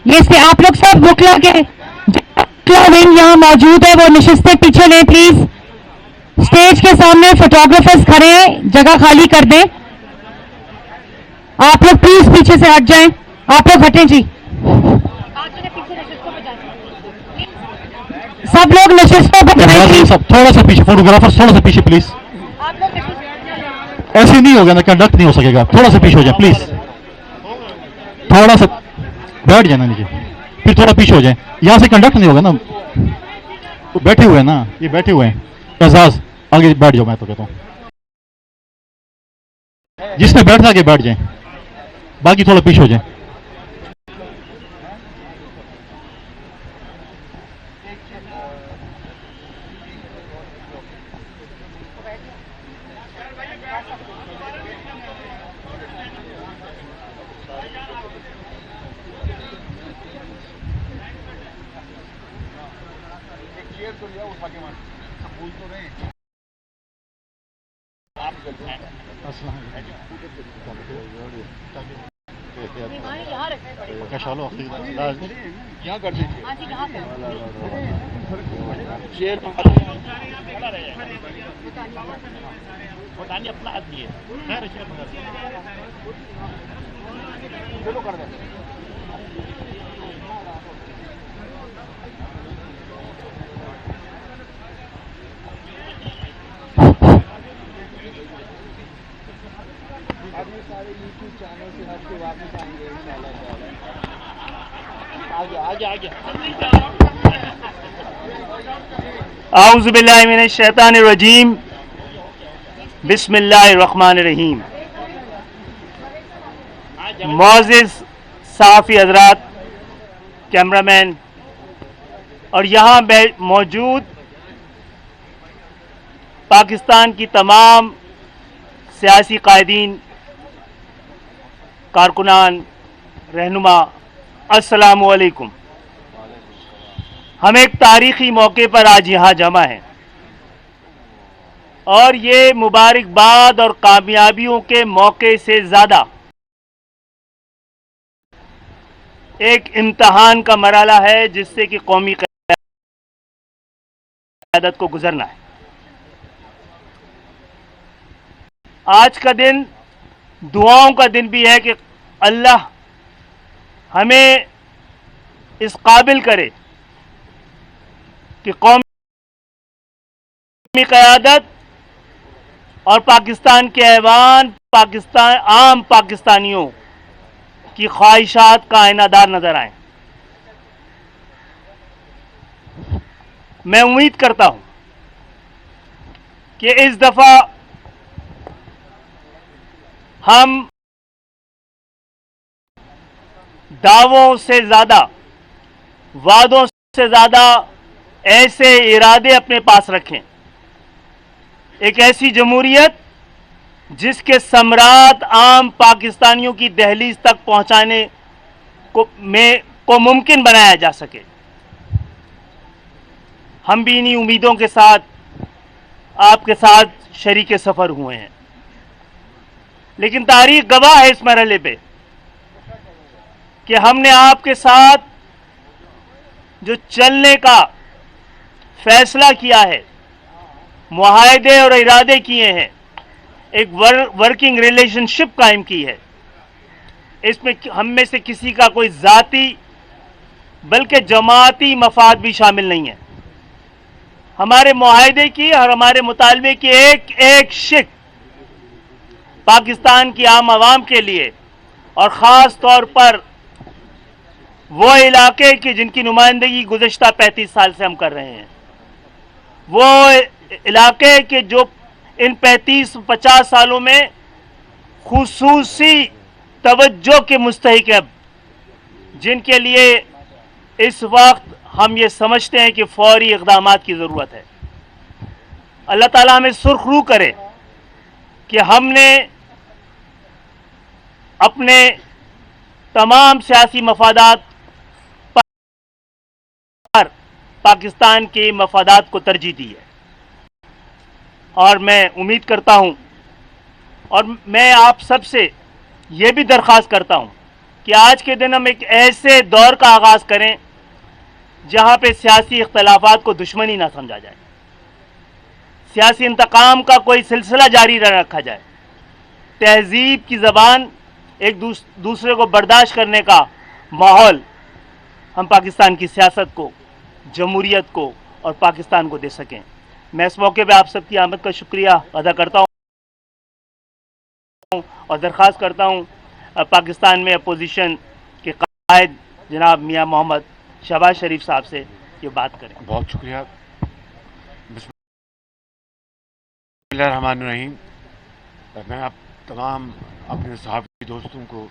یہ سے آپ لوگ سب بکلا کے ونگ یہاں موجود ہے وہ نشستیں پیچھے لیں پلیز. اسٹیج کے سامنے فوٹوگرافرز کھڑے ہیں, جگہ خالی کر دیں. آپ لوگ پلیز پیچھے سے ہٹ جائیں. آپ لوگ ہٹیں جی. سب لوگ نشستوں پر تھوڑا سا پیچھے, فوٹوگرافر تھوڑا سا پیچھے پلیز. ایسے نہیں ہوگا نا, کنڈکٹ نہیں ہو سکے گا. تھوڑا سا پیچھے ہو جائیں پلیز. تھوڑا سا بیٹھ جانا نیچے, پھر تھوڑا پیچھے ہو جائیں. یہاں سے کنڈکٹ نہیں ہوگا نا. بیٹھے ہوئے ہیں نا, یہ بیٹھے ہوئے ہیں. اعزاز آگے بیٹھ جاؤ, میں تو کہتا ہوں جس نے بیٹھنا آگے بیٹھ جائیں, باقی تھوڑا پیچھے ہو جائیں. اعوذ باللہ من الشیطان الرجیم. بسم اللہ الرحمن الرحیم. معزز صحافی حضرات, کیمرہ مین اور یہاں موجود پاکستان کی تمام سیاسی قائدین, کارکنان, رہنما, السلام علیکم. ہم ایک تاریخی موقع پر آج یہاں جمع ہیں اور یہ مبارکباد اور کامیابیوں کے موقع سے زیادہ ایک امتحان کا مرحلہ ہے جس سے کہ قومی قیادت کو گزرنا ہے. آج کا دن دعاؤں کا دن بھی ہے کہ اللہ ہمیں اس قابل کرے کہ قومی قیادت اور پاکستان کے ایوان عام پاکستانیوں کی خواہشات کا آئینہ دار نظر آئیں. میں امید کرتا ہوں کہ اس دفعہ ہم دعووں سے زیادہ, وعدوں سے زیادہ ایسے ارادے اپنے پاس رکھیں, ایک ایسی جمہوریت جس کے ثمرات عام پاکستانیوں کی دہلیز تک پہنچانے کو ممکن بنایا جا سکے. ہم بھی انہی امیدوں کے ساتھ آپ کے ساتھ شریک سفر ہوئے ہیں, لیکن تاریخ گواہ ہے اس مرحلے پہ کہ ہم نے آپ کے ساتھ جو چلنے کا فیصلہ کیا ہے, معاہدے اور ارادے کیے ہیں, ایک ورکنگ ریلیشن شپ قائم کی ہے. اس میں ہم میں سے کسی کا کوئی ذاتی بلکہ جماعتی مفاد بھی شامل نہیں ہے. ہمارے معاہدے کی اور ہمارے مطالبے کی ایک ایک شق پاکستان کی عام عوام کے لیے اور خاص طور پر وہ علاقے کی جن کی نمائندگی گزشتہ 35 سال سے ہم کر رہے ہیں, وہ علاقے کے جو ان 35-50 سالوں میں خصوصی توجہ کے مستحق ہیں, جن کے لیے اس وقت ہم یہ سمجھتے ہیں کہ فوری اقدامات کی ضرورت ہے. اللہ تعالیٰ ہمیں سرخ روح کرے کہ ہم نے اپنے تمام سیاسی مفادات پر پاکستان کے مفادات کو ترجیح دی ہے. اور میں امید کرتا ہوں اور میں آپ سب سے یہ بھی درخواست کرتا ہوں کہ آج کے دن ہم ایک ایسے دور کا آغاز کریں جہاں پہ سیاسی اختلافات کو دشمنی نہ سمجھا جائے، سیاسی انتقام کا کوئی سلسلہ جاری نہ رکھا جائے، تہذیب کی زبان ایک دوسرے کو برداشت کرنے کا ماحول ہم پاکستان کی سیاست کو، جمہوریت کو اور پاکستان کو دے سکیں۔ میں اس موقع پہ آپ سب کی آمد کا شکریہ ادا کرتا ہوں اور درخواست کرتا ہوں پاکستان میں اپوزیشن کے قائد جناب میاں محمد شہباز شریف صاحب سے یہ بات کریں۔ بہت شکریہ۔ بسم اللہ الرحمن الرحیم۔ میں آپ تمام اپنے صحافی دوستوں کو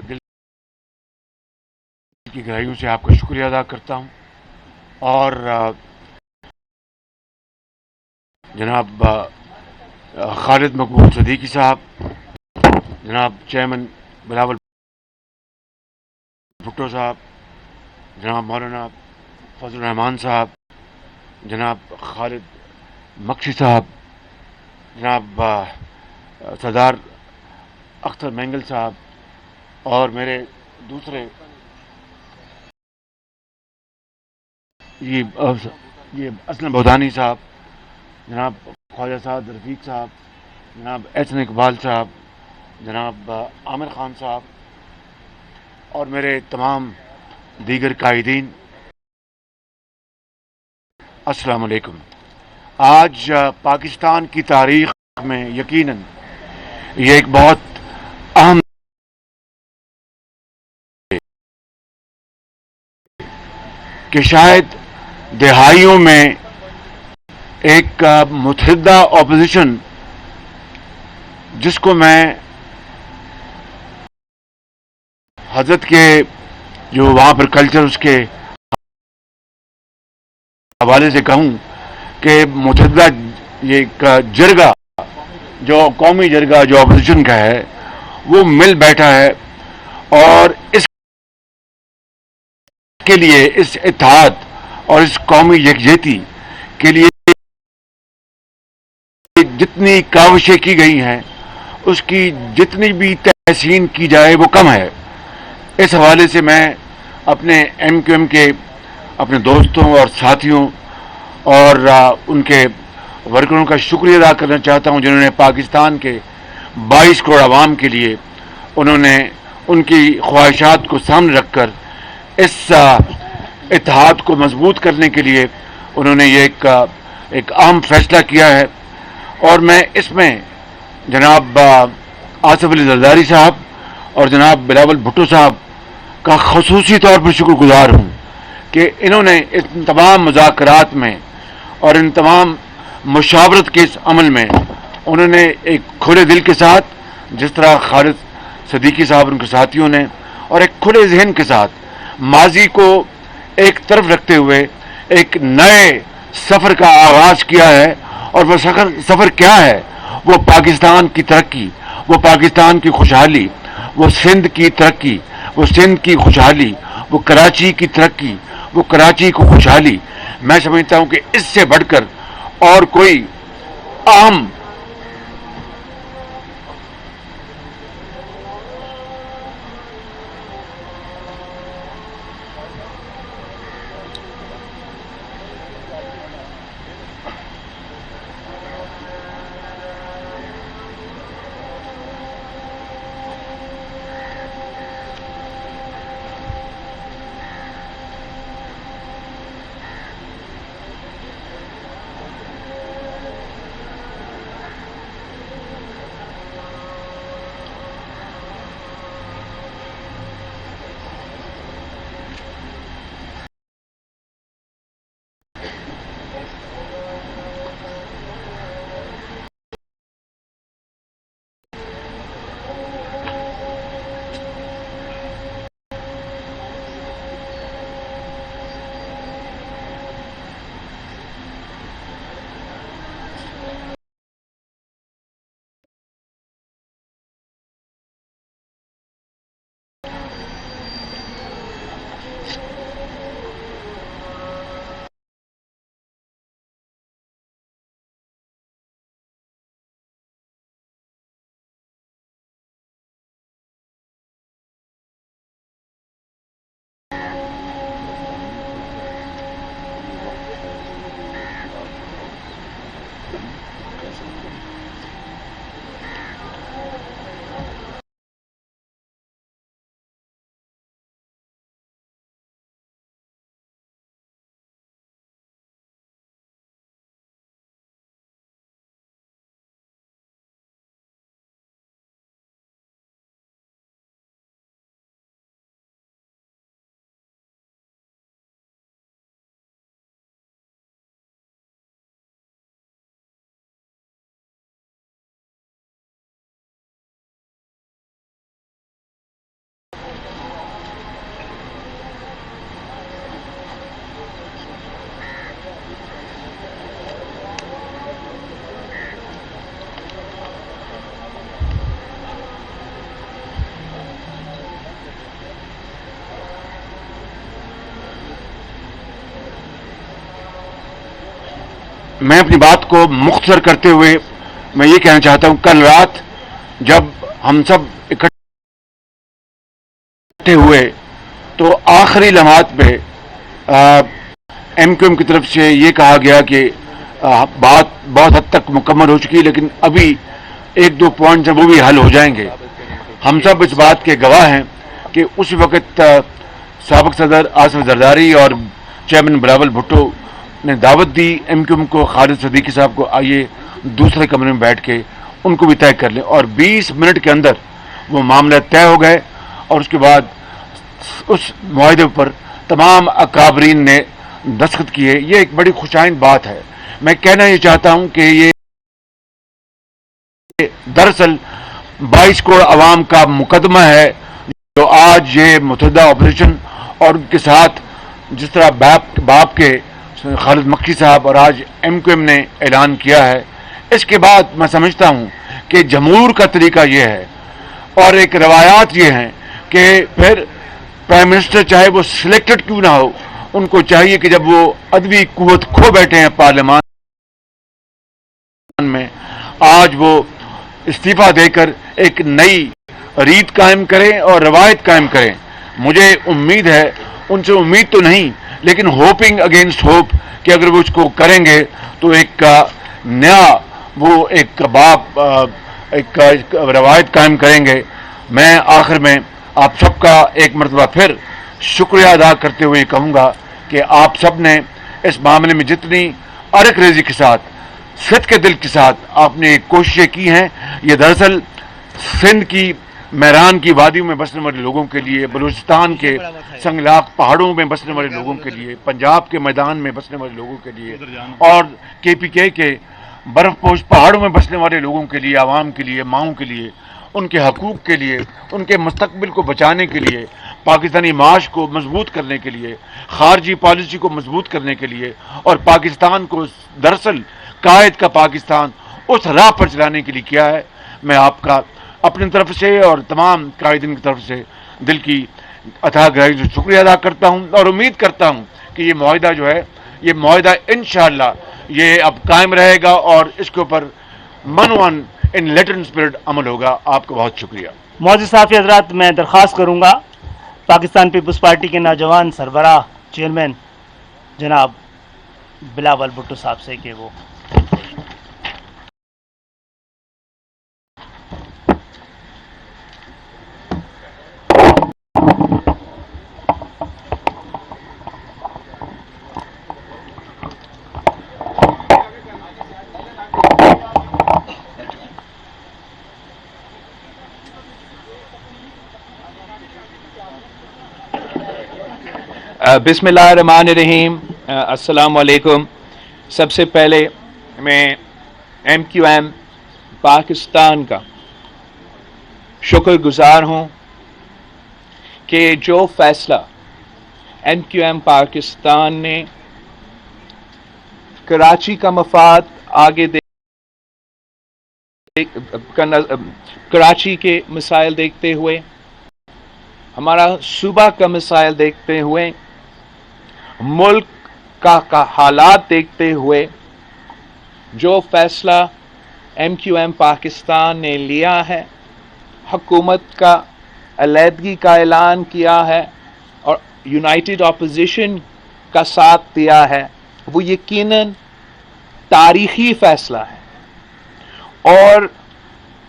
دل کی گہرائیوں سے آپ کا شکریہ ادا کرتا ہوں، اور جناب خالد مقبول صدیقی صاحب، جناب چیئرمین بلاول بھٹو صاحب، جناب مولانا فضل الرحمان صاحب، جناب خالد مکشی صاحب، جناب سردار اختر مینگل صاحب، اور میرے دوسرے یہ اسلم بودانی صاحب، جناب خواجہ سعد رفیق صاحب، جناب احسن اقبال صاحب، جناب عامر خان صاحب، اور میرے تمام دیگر قائدین، السلام علیکم۔ آج پاکستان کی تاریخ میں یقیناً یہ ایک بہت اہم کہ شاید دہائیوں میں ایک متحدہ اپوزیشن جس کو میں حضرت کے جو وہاں پر کلچر اس کے حوالے سے کہوں کہ متحدہ یہ جرگہ جو قومی جرگہ جو اپوزیشن کا ہے وہ مل بیٹھا ہے، اور اس کے لیے اس اتحاد اور اس قومی یکجہتی کے لیے جتنی کاوشیں کی گئی ہیں اس کی جتنی بھی تحسین کی جائے وہ کم ہے۔ اس حوالے سے میں اپنے ایم کیو ایم کے اپنے دوستوں اور ساتھیوں اور ان کے ورکروں کا شکریہ ادا کرنا چاہتا ہوں، جنہوں نے پاکستان کے 22 کروڑ عوام کے لیے انہوں نے ان کی خواہشات کو سامنے رکھ کر اس اتحاد کو مضبوط کرنے کے لیے انہوں نے یہ ایک اہم فیصلہ کیا ہے، اور میں اس میں جناب آصف علی زرداری صاحب اور جناب بلاول بھٹو صاحب کا خصوصی طور پر شکر گزار ہوں کہ انہوں نے ان تمام مذاکرات میں اور ان تمام مشاورت کے اس عمل میں انہوں نے ایک کھلے دل کے ساتھ، جس طرح خالد صدیقی صاحب ان کے ساتھیوں نے، اور ایک کھلے ذہن کے ساتھ ماضی کو ایک طرف رکھتے ہوئے ایک نئے سفر کا آغاز کیا ہے، اور وہ سفر کیا ہے؟ وہ پاکستان کی ترقی، وہ پاکستان کی خوشحالی، وہ سندھ کی ترقی، وہ سندھ کی خوشحالی، وہ کراچی کی ترقی، وہ کراچی کو خوشحالی۔ میں سمجھتا ہوں کہ اس سے بڑھ کر اور کوئی اہم मैं अपनी बात को मुख्तसर करते हुए मैं ये कहना चाहता हूं, कल रात जब हम सब इकट्ठे हुए तो आखिरी लम्हात पे MQM की तरफ से ये कहा गया कि बात बहुत हद तक मुकम्मल हो चुकी है, लेकिन अभी एक दो पॉइंट हैं वो भी हल हो जाएंगे। हम सब इस बात के गवाह हैं कि उस वक्त साबिक सदर आसिफ जरदारी और चेयरमैन बिलावल भुट्टो ने दावत दी MQM को, खालिद सदीकी साहब को, आइए दूसरे कमरे में बैठ के उनको भी तय कर लें, और 20 मिनट के अंदर वो मामला तय हो गए और उसके बाद उस मुआहदे पर तमाम अकाबरीन ने दस्तखत किए। ये एक बड़ी खुशाइंद बात है। मैं कहना ये चाहता हूं कि ये दरअसल 22 करोड़ अवाम का मुकदमा है जो आज ये मुतहदा ऑपरेशन और उनके साथ जिस तरह बाप के खालिद मक्की साहब और आज MQM ने ऐलान किया है, इसके बाद मैं समझता हूं कि जमहूर का तरीका ये है और एक रवायात ये हैं कि फिर प्राइम मिनिस्टर चाहे वो सिलेक्टेड क्यों ना हो, उनको चाहिए कि जब वो अदबी कुव्वत खो बैठे हैं पार्लियामान में, आज वो इस्तीफा देकर एक नई रीत कायम करें और रवायत कायम करें। मुझे उम्मीद है, उनसे उम्मीद तो नहीं लेकिन होपिंग अगेंस्ट होप कि अगर वो इसको करेंगे तो एक नया वो एक रवायत कायम करेंगे। मैं आखिर में आप सबका एक मरतबा फिर शुक्रिया अदा करते हुए कहूँगा कि आप सब ने इस मामले में जितनी अरक रेजी के साथ, सिद्ध के दिल के साथ आपने कोशिशें की हैं, ये दरअसल सिंध की मैरान की वादियों में बसने वाले लोगों के लिए, बलूचिस्तान के संगलाख पहाड़ों में बसने वाले लोगों के लिए, पंजाब के मैदान में बसने वाले लोगों के लिए और KPK के बर्फपोश पहाड़ों में बसने वाले लोगों के लिए, आवाम के लिए, माओं के लिए, उनके हकूक़ के लिए, उनके मुस्तकबिल को बचाने के लिए, पाकिस्तानी माश को मजबूत करने के लिए, खारजी पॉलिसी को मजबूत करने के लिए और पाकिस्तान को दरअसल कायद का पाकिस्तान उस राह पर चलाने के लिए किया है। मैं आपका अपनी तरफ से और तमाम कायदीन की तरफ से दिल की अथाह गहराई से शुक्रिया अदा करता हूँ और उम्मीद करता हूँ कि ये मुआहिदा जो है, ये मुआहिदा इंशाअल्लाह ये अब कायम रहेगा और इसके ऊपर मनवन इन लेटर एंड स्पिरिट अमल होगा। आपका बहुत शुक्रिया। मौजूद साफ़ी हज़रात, मैं दरख्वास्त करूँगा पाकिस्तान पीपल्स पार्टी के नौजवान सरबराह चेयरमैन जनाब बिलावल भुट्टो साहब से कि वो बिस्मिल्लाहिर्रहमानिर्रहीम, अस्सलाम वालेकुम। सबसे पहले मैं MQM पाकिस्तान का शुक्रगुजार हूँ कि जो फैसला MQM पाकिस्तान ने कराची का मफाद आगे कराची के मसाइल देखते हुए, हमारा सूबा का मसाइल देखते हुए, मुल्क का हालात देखते हुए जो फैसला MQM पाकिस्तान ने लिया है, हुकूमत का अलहदगी का ऐलान किया है और यूनाइटेड अपोजिशन का साथ दिया है, वो यकीनन तारीखी फैसला है। और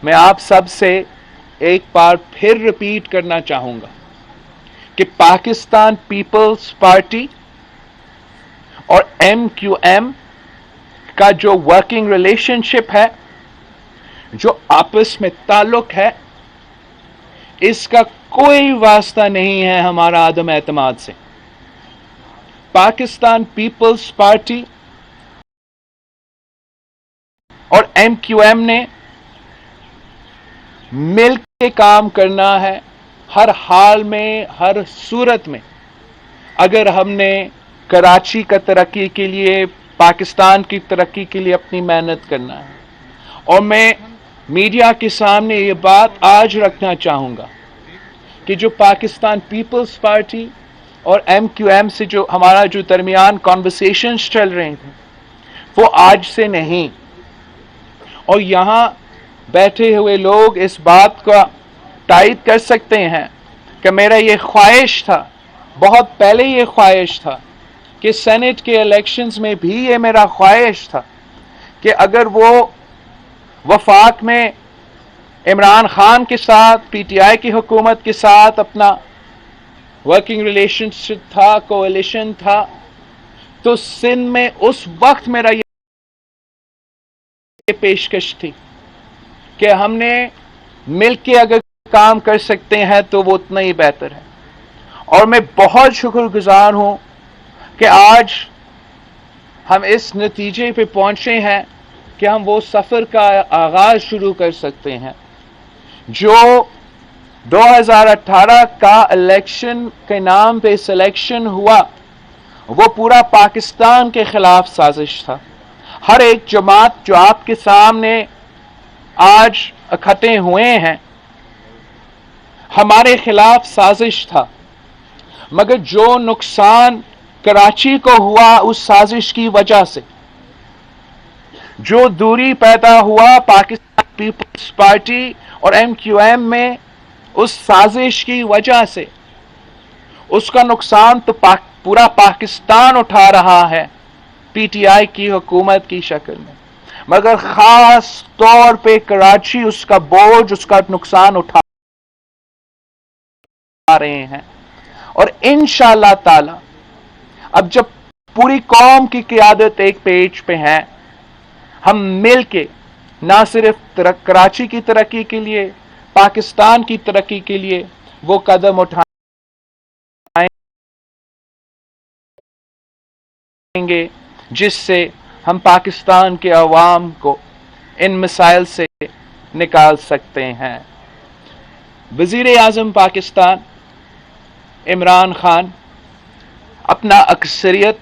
मैं आप सब से एक बार फिर रिपीट करना चाहूँगा कि पाकिस्तान पीपल्स पार्टी और MQM का जो वर्किंग रिलेशनशिप है, जो आपस में ताल्लुक है, इसका कोई वास्ता नहीं है हमारा आदम एतमाद से। पाकिस्तान पीपल्स पार्टी और MQM ने मिल के काम करना है हर हाल में, हर सूरत में। अगर हमने कराची का तरक्की के लिए, पाकिस्तान की तरक्की के लिए अपनी मेहनत करना है, और मैं मीडिया के सामने ये बात आज रखना चाहूँगा कि जो पाकिस्तान पीपल्स पार्टी और MQM से जो हमारा जो दरमियान कॉन्वर्सेशंस चल रहे थे, وہ آج سے نہیں. اور یہاں بیٹھے ہوئے لوگ اس بات کا تائید کر سکتے ہیں کہ میرا یہ خواہش تھا، بہت پہلے یہ خواہش تھا کہ سینٹ کے الیکشنز میں بھی یہ میرا خواہش تھا کہ اگر وہ وفاق میں عمران خان کے ساتھ، پی ٹی آئی کی حکومت کے ساتھ اپنا ورکنگ ریلیشن شپ تھا، کولیشن تھا، تو سندھ میں اس وقت میرا یہ پیشکش تھی کہ ہم نے مل کے اگر کام کر سکتے ہیں تو وہ اتنا ہی بہتر ہے. اور میں بہت شکر گزار ہوں کہ آج ہم اس نتیجے پہ پہنچے ہیں کہ ہم وہ سفر کا آغاز شروع کر سکتے ہیں جو 2018 کا الیکشن کے نام پہ سلیکشن ہوا. وہ پورا پاکستان کے خلاف سازش تھا. ہر ایک جماعت جو آپ کے سامنے آج اکٹھے ہوئے ہیں ہمارے خلاف سازش تھا. مگر جو نقصان کراچی کو ہوا اس سازش کی وجہ سے، جو دوری پیدا ہوا پاکستان پیپلز پارٹی اور ایم کیو ایم میں اس سازش کی وجہ سے، اس کا نقصان تو پورا پاکستان اٹھا رہا ہے پی ٹی آئی کی حکومت کی شکل میں، مگر خاص طور پہ کراچی اس کا بوجھ، اس کا نقصان اٹھا رہے ہیں. اور انشاءاللہ تعالی اب جب پوری قوم کی قیادت ایک پیج پہ ہے، ہم مل کے نہ صرف کراچی کی ترقی کے لیے، پاکستان کی ترقی کے لیے وہ قدم اٹھائیں گے جس سے ہم پاکستان کے عوام کو ان مسائل سے نکال سکتے ہیں. وزیر اعظم پاکستان عمران خان اپنا اکثریت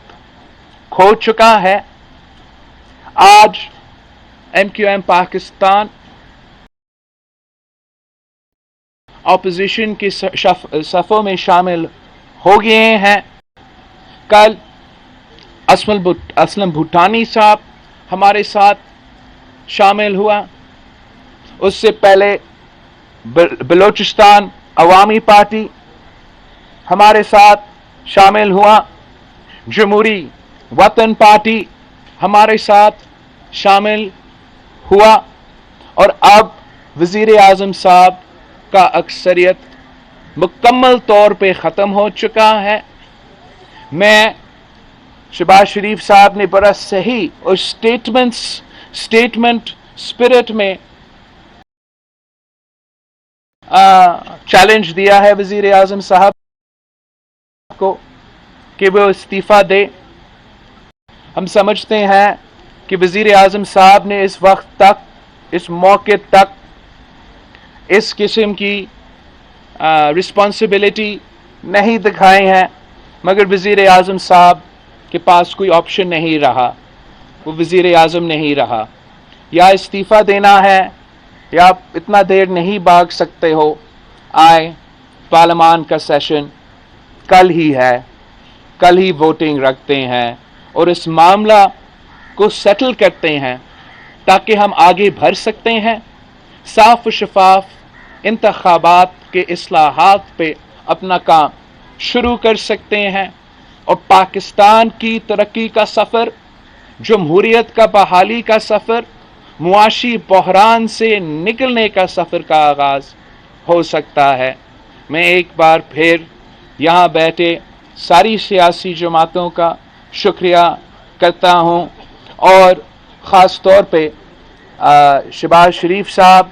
کھو چکا ہے. آج ایم کیو ایم پاکستان اپوزیشن کی صفوں میں شامل ہو گئے ہیں. کل اسلم بھوٹانی صاحب ہمارے ساتھ شامل ہوا. اس سے پہلے بلوچستان عوامی پارٹی ہمارے ساتھ شامل ہوا. جمہوری وطن پارٹی ہمارے ساتھ شامل ہوا. اور اب وزیر اعظم صاحب کا اکثریت مکمل طور پہ ختم ہو چکا ہے. میں شہباز شریف صاحب نے بڑا صحیح اور اسٹیٹمنٹ اسپرٹ میں چیلنج دیا ہے وزیر اعظم صاحب کو کہ وہ استعفیٰ دے. ہم سمجھتے ہیں کہ وزیر اعظم صاحب نے اس وقت تک، اس موقع تک اس قسم کی رسپانسبلٹی نہیں دکھائی ہے، مگر وزیر اعظم صاحب کے پاس کوئی آپشن نہیں رہا. وہ وزیر اعظم نہیں رہا. یا استعفیٰ دینا ہے یا آپ اتنا دیر نہیں بھاگ سکتے ہو. آئے پارلیمان کا سیشن کل ہی ہے، کل ہی ووٹنگ رکھتے ہیں اور اس معاملہ کو سیٹل کرتے ہیں تاکہ ہم آگے بڑھ سکتے ہیں. صاف و شفاف انتخابات کے اصلاحات پہ اپنا کام شروع کر سکتے ہیں اور پاکستان کی ترقی کا سفر، جمہوریت کا بحالی کا سفر، معاشی بحران سے نکلنے کا سفر کا آغاز ہو سکتا ہے. میں ایک بار پھر یہاں بیٹھے ساری سیاسی جماعتوں کا شکریہ کرتا ہوں اور خاص طور پہ شہباز شریف صاحب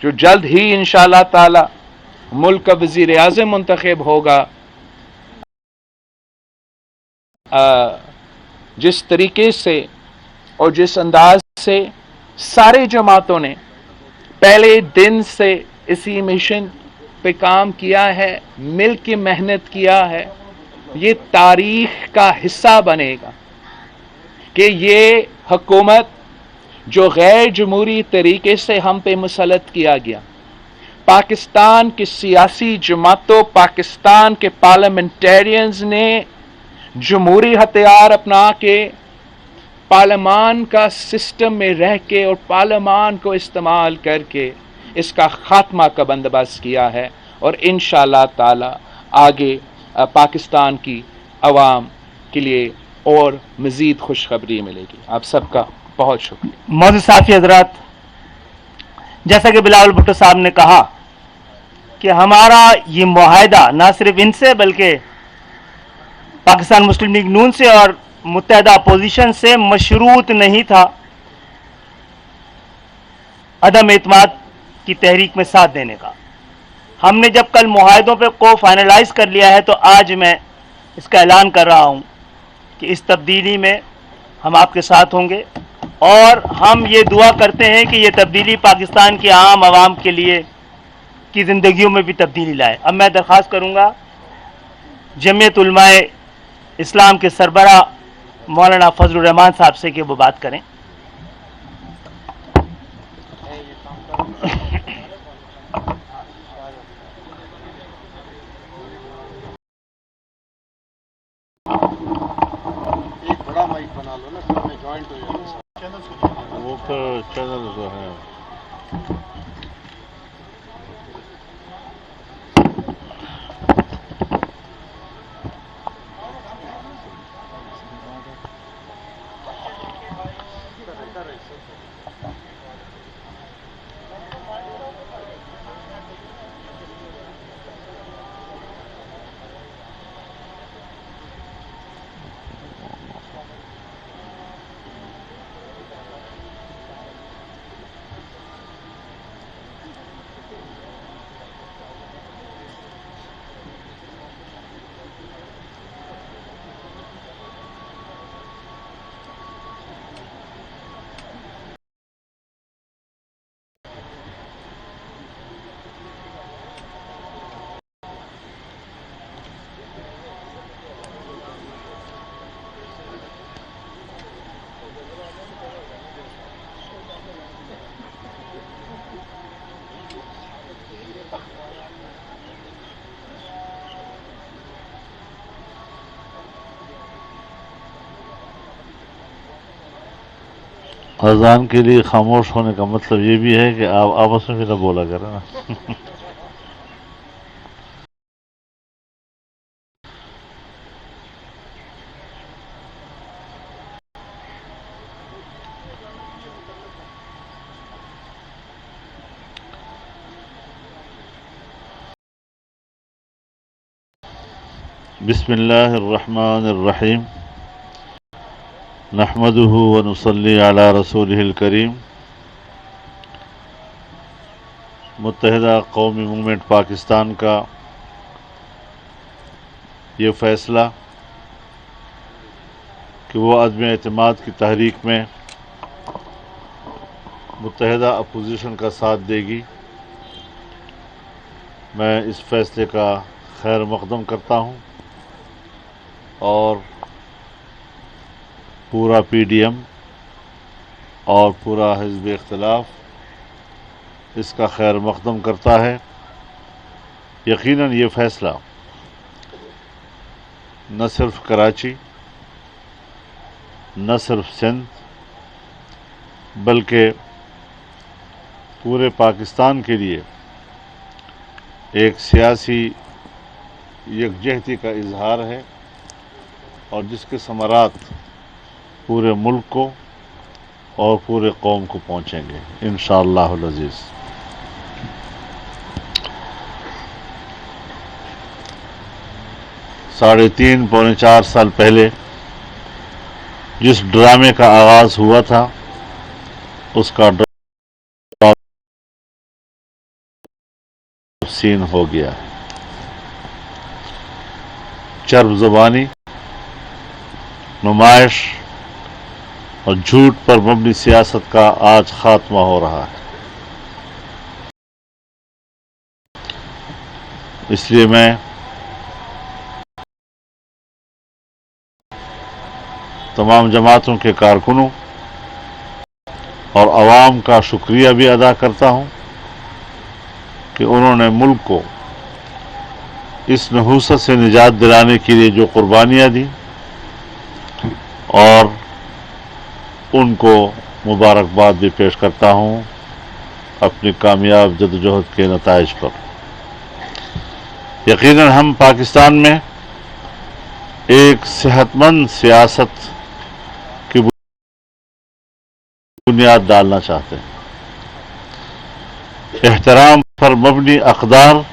جو جلد ہی انشاءاللہ تعالی ملک کا وزیر اعظم منتخب ہوگا، جس طریقے سے اور جس انداز سے سارے جماعتوں نے پہلے دن سے اسی مشن پہ کام کیا ہے، مل کے محنت کیا ہے، یہ تاریخ کا حصہ بنے گا کہ یہ حکومت جو غیر جمہوری طریقے سے ہم پہ مسلط کیا گیا، پاکستان کی سیاسی جماعتوں، پاکستان کے پارلیمنٹیرینز نے جمہوری ہتھیار اپنا کے पार्लियामान का सिस्टम में रह के और पार्लियामान को इस्तेमाल करके इसका खात्मा का बंदोबस्त किया है, और इंशाअल्लाह ताला आगे पाकिस्तान की आवाम के लिए और मज़ीद खुशखबरी मिलेगी। आप सबका बहुत शुक्रिया। मौजूद साथी हजरात, जैसा कि बिलावल भुट्टो साहब ने कहा कि हमारा ये मुआहदा ना सिर्फ इनसे बल्कि पाकिस्तान मुस्लिम लीग नून से और मुत्तहदा अपोजिशन से मशरूत नहीं था अदम एतमाद की तहरीक में साथ देने का। हमने जब कल मुआहदों पे को फाइनलाइज कर लिया है तो आज मैं इसका ऐलान कर रहा हूं कि इस तब्दीली में हम आपके साथ होंगे, और हम ये दुआ करते हैं कि ये तब्दीली पाकिस्तान की आम आवाम के लिए की ज़िंदगियों में भी तब्दीली लाए। अब मैं दरख्वास्त करूँगा जमीयत उलमाए इस्लाम के सरबराह मौलाना फजलुर रहमान साहब से कि वो बात करें। एक बड़ा माइक बना लो ना, सब में जॉइंट हो जाएगा। वो तो चैनल जो है अजान के लिए खामोश होने का मतलब ये भी है कि आप आपस में भी ना बोला करें ना। बिस्मिल्लाहिर्रहमानिर्रहीम नहमदुहु व नुसल्ली अला रसूलिहिल करीम। मुत्तहिदा कौमी मूवमेंट पाकिस्तान का ये फ़ैसला कि वो अदम एतमाद की तहरीक में मुत्तहिदा अपोजिशन का साथ देगी, मैं इस फ़ैसले का खैर मक़दम करता हूँ और पूरा PDM और पूरा हिज़्ब इख्तिलाफ इसका खैर मक़दम करता है। यकीनन ये फ़ैसला न सिर्फ़ कराची, न सिर्फ़ सिंध, बल्कि पूरे पाकिस्तान के लिए एक सियासी यकजहती का इजहार है और जिसके समरात पूरे मुल्क को और पूरे कौम को पहुँचेंगे इंशाअल्लाहुल अज़ीज़। साढ़े तीन पौने 4 साल पहले जिस ड्रामे का आगाज़ हुआ था उसका सीन हो गया है। चर्ब ज़बानी, नुमाइश और झूठ पर मबनी सियासत का आज खात्मा हो रहा है। इसलिए मैं तमाम जमातों के कारकुनों और अवाम का शुक्रिया भी अदा करता हूँ कि उन्होंने मुल्क को इस नहूसत से निजात दिलाने के लिए जो कुर्बानियाँ दी और उनको मुबारकबाद भी पेश करता हूँ अपनी कामयाब जद्दोजहद के नताइज पर। यकीनन हम पाकिस्तान में एक सेहतमंद सियासत की बुनियाद डालना चाहते हैं, एहतराम पर मबनी अक़दार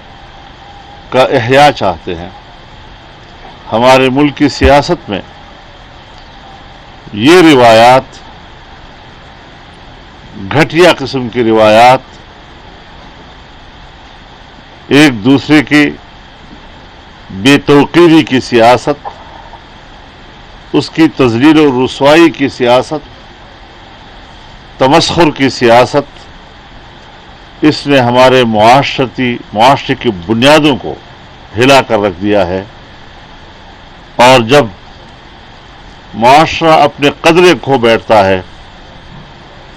का इहया चाहते हैं। हमारे मुल्क की सियासत में ये रिवायात, घटिया किस्म की रिवायात, एक दूसरे की बेतौकीरी की सियासत, उसकी तज़लील और रुसवाई की सियासत, तमस्खुर की सियासत, इसने हमारे मुआशरे की बुनियादों को हिला कर रख दिया है। और जब मुआशरा अपने कदरे खो बैठता है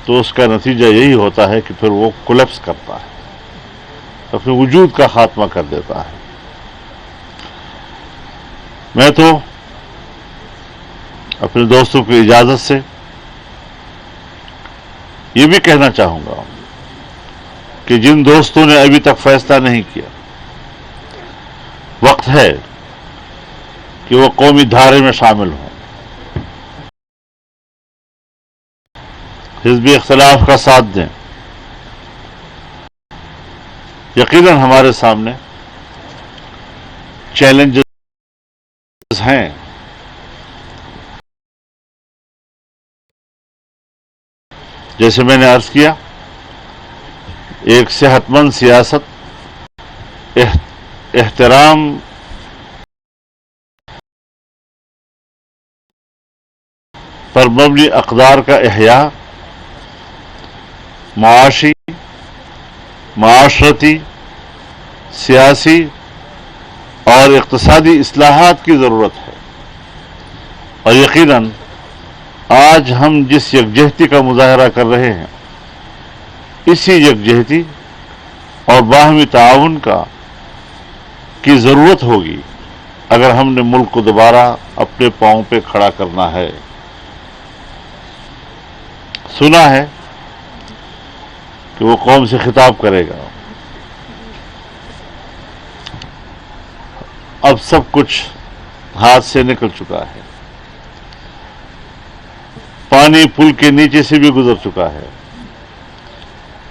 तो उसका नतीजा यही होता है कि फिर वो कोलैप्स करता है, अपने वजूद का खात्मा कर देता है। मैं तो अपने दोस्तों की इजाजत से ये भी कहना चाहूंगा कि जिन दोस्तों ने अभी तक फैसला नहीं किया, वक्त है कि वो कौमी धारे में शामिल हों, हिज़्ब इख्तिलाफ का साथ दें। यकीनन हमारे सामने चैलेंजेस हैं, जैसे मैंने अर्ज किया, एक सेहतमंद सियासत, एहतराम पर मबनी अक़दार का इहया, मुआशी, माशरती, सियासी और इक़्तिसादी इस्लाहात की ज़रूरत है। और यकीनन आज हम जिस यकजहती का मुज़ाहरा कर रहे हैं, इसी यकजहती और बाहमी ताउन की ज़रूरत होगी अगर हमने मुल्क को दोबारा अपने पांव पे खड़ा करना है। सुना है कि वो कौम से खिताब करेगा। अब सब कुछ हाथ से निकल चुका है, पानी पुल के नीचे से भी गुजर चुका है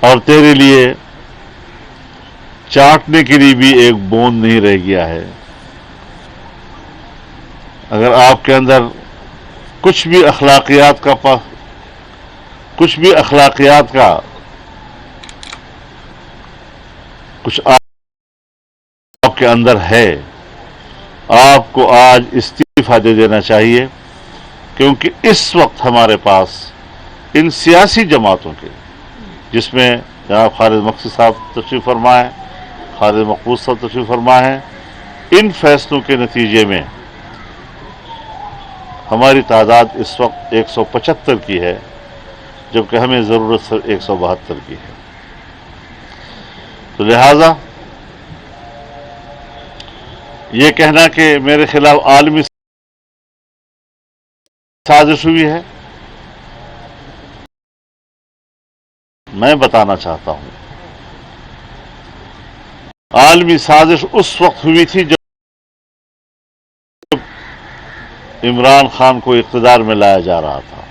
और तेरे लिए चाटने के लिए भी एक बूंद नहीं रह गया है। अगर आपके अंदर कुछ भी अखलाकियात कुछ आपके अंदर है, आपको आज इस्तीफा दे देना चाहिए, क्योंकि इस वक्त हमारे पास इन सियासी जमातों के, जिसमें जनाब खालिद मकसूद साहब तशरीफ फरमा है, खालिद मकबूल साहब तशरीफ फरमा है, इन फैसलों के नतीजे में हमारी तादाद इस वक्त 175 की है, जबकि हमें ज़रूरत सिर्फ 172 की है। तो लिहाजा ये कहना कि मेरे खिलाफ आलमी साजिश हुई है, मैं बताना चाहता हूं, आलमी साजिश उस वक्त हुई थी जब इमरान खान को इक़्तिदार में लाया जा रहा था।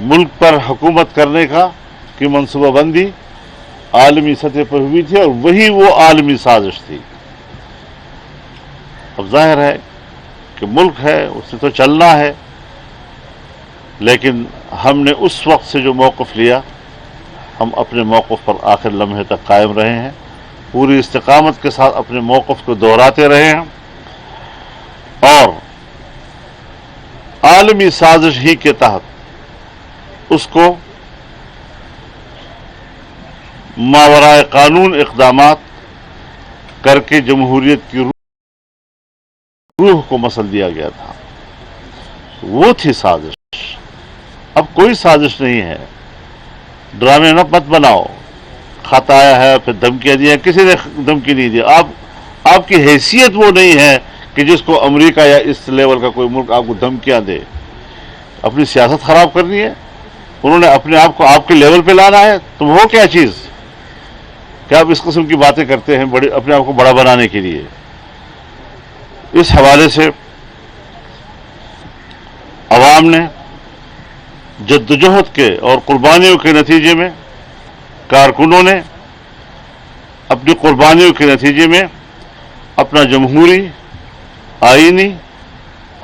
मुल्क पर हुकूमत करने की मनसूबाबंदी आलमी सतह पर हुई थी और वही वो आलमी साजिश थी। अब जाहिर है कि मुल्क है, उससे तो चलना है, लेकिन हमने उस वक्त से जो मौक़िफ़ लिया, हम अपने मौक़िफ़ पर आखिर लम्हे तक कायम रहे हैं, पूरी इस्तिक़ामत के साथ अपने मौक़िफ़ को दोहराते रहे हैं और आलमी साजिश ही के तहत उसको मावराए कानून इक़दामात करके जमहूरियत की रूह को मसल दिया गया था। वो थी साजिश। अब कोई साजिश नहीं है, ड्रामे न मत बनाओ। खत आया है, फिर धमकियां दी है, किसी ने धमकी नहीं दी। आपकी हैसियत वो नहीं है कि जिसको अमेरिका या इस लेवल का कोई मुल्क आपको धमकियां दे। اپنی سیاست خراب کرنی ہے؟ انہوں نے اپنے آپ کو آپ کے لیول پہ لانا ہے؟ تو وہ کیا چیز کہ آپ اس قسم کی باتیں کرتے ہیں اپنے آپ کو بڑا بنانے کے لیے؟ اس حوالے سے عوام نے جدوجہد کے اور قربانیوں کے نتیجے میں، کارکنوں نے اپنی قربانیوں کے نتیجے میں اپنا جمہوری، آئینی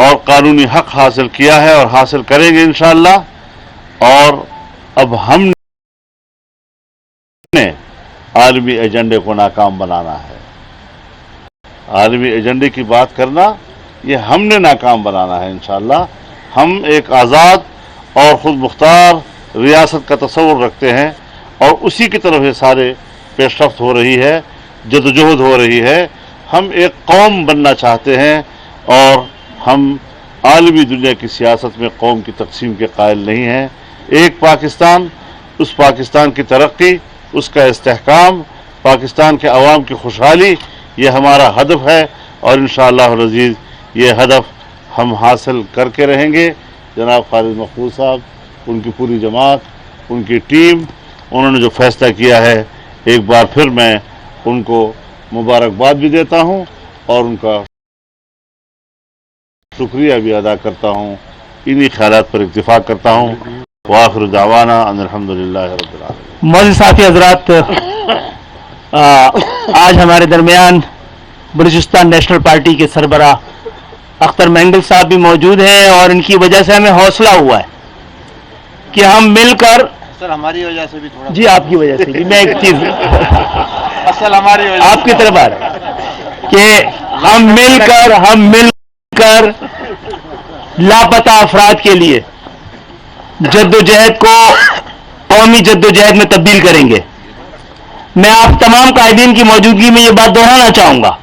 اور قانونی حق حاصل کیا ہے اور حاصل کریں گے انشاءاللہ. اور اب ہم نے عالمی ایجنڈے کو ناکام بنانا ہے. عالمی ایجنڈے کی بات کرنا یہ ہم نے ناکام بنانا ہے انشاءاللہ. ہم ایک آزاد اور خود مختار ریاست کا تصور رکھتے ہیں اور اسی کی طرف یہ سارے پیش رفت ہو رہی ہے، جدوجہد ہو رہی ہے. ہم ایک قوم بننا چاہتے ہیں اور ہم عالمی دنیا کی سیاست میں قوم کی تقسیم کے قائل نہیں ہیں. ایک پاکستان، اس پاکستان کی ترقی، اس کا استحکام، پاکستان کے عوام کی خوشحالی، یہ ہمارا ہدف ہے اور انشاءاللہ العزیز یہ ہدف ہم حاصل کر کے رہیں گے. جناب خالد محفوظ صاحب، ان کی پوری جماعت، ان کی ٹیم، انہوں نے جو فیصلہ کیا ہے، ایک بار پھر میں ان کو مبارکباد بھی دیتا ہوں اور ان کا شکریہ بھی ادا کرتا ہوں. انہی خیالات پر اتفاق کرتا ہوں. وآخر دعوانا ان الحمدللہ رب العالمین. معزز صافی حضرات، آج ہمارے درمیان بلوچستان نیشنل پارٹی کے سربراہ اختر مینگل صاحب بھی موجود ہیں اور ان کی وجہ سے ہمیں حوصلہ ہوا ہے کہ ہم مل کر، سر ہماری وجہ سے بھی تھوڑا، جی آپ کی وجہ سے بھی، میں ایک چیز اصل ہماری وجہ آپ کی طرف آ رہا ہے کہ ہم مل کر لاپتہ افراد کے لیے جدوجہد کو قومی جدوجہد میں تبدیل کریں گے. میں آپ تمام قائدین کی موجودگی میں یہ بات دہرانا چاہوں گا